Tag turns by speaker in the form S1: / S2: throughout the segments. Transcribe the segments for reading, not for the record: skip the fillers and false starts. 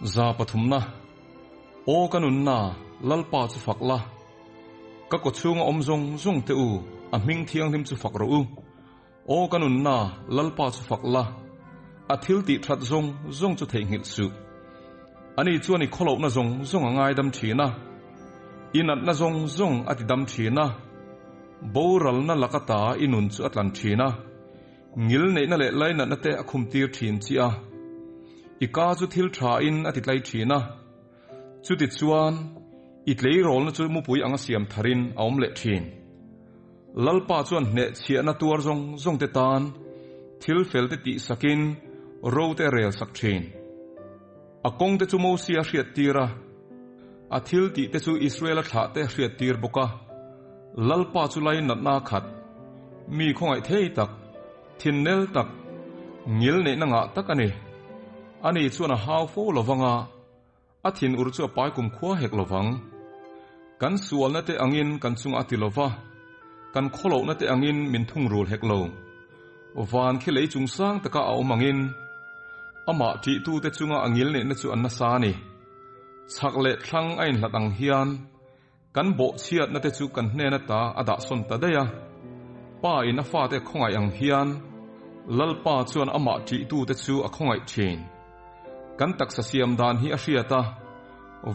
S1: za pathum na o kanun na lalpa chu fakla ka ko chunga omzong zong te u a ming thiang him chu fak ro u o kanun na lalpa chu fakla a thil ti that zong chu thei ngil su ani chuani kholo na zong angai dam thina inat na zong ati dam thina boral na lakata inun chu atlan thina ngil nei na le lai na te akhum tir thin chia ika chu thil tha in ati tlai thina chu ti chuan itlei rol na chu mu pui anga siam tharin aom le thin lalpa chuan ne chia na tuar zong te tan thil fel te ti sakin ro te rel sak thin akong te chu mo sia hriat tira a thil ti te chu Israel tha te hriat tir boka lalpa chu lai nat na khat mi khongai thei tak thinnel tak ngil ne na nga tak ani chuan a hau fo lovanga a thin ur chu pai kum khwa hek lovang kan sual na te angin kan chung atilova kan kholo na te angin min thung rul hek lo van khilei chung sang taka au mangin ama ti tu te chunga angil ne na chu an na sa ni chakle thlang ain hlatang hian kan bo chiat na te chu kan hne na ta ada son ta daya pa in a fa te khongai ang hian lalpa chuan ama ti tu te chu a khongai thin kan taksa siam dan hi a hriata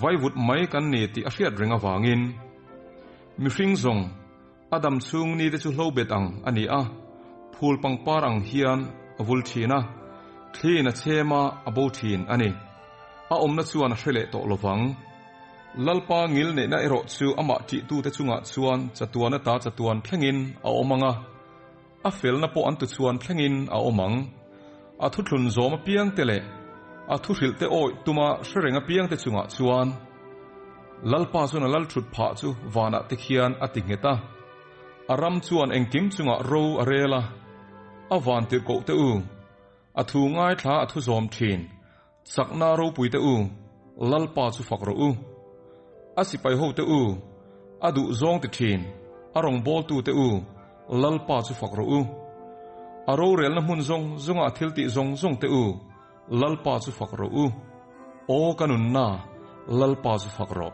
S1: vai vut mai kan ne ti a hriat ringa wangin mi hring zong adam chung ni te chu hlobet ang ani a phul pangpar ang hian avul thina thlina chema abo thin ani a omna chuan a hrele to lovang lalpa ngil ne na ero chu ama ti tu te chunga chuan chatuana ta chatuan thlengin a omanga a felna po an tu chuan thlengin a omang a thuthlun zoma piang tele a thu hril te oi tuma hrenga piang te chunga chuan lalpa chuan a lal thut pha chu wana te khian a tingeta aram chuan engkim chunga ro arela a van tir ko te u a thu ngai thla a thu zom thin sakna ro pui te u lalpa chu fak ro u a sipai ho te u a du zong te thin a rong bol tu te u lalpa chu fak ro u a ro rel na mun zonga thil ti zong te u lalpa chu fak ro u o kanun na lalpa chu fak ro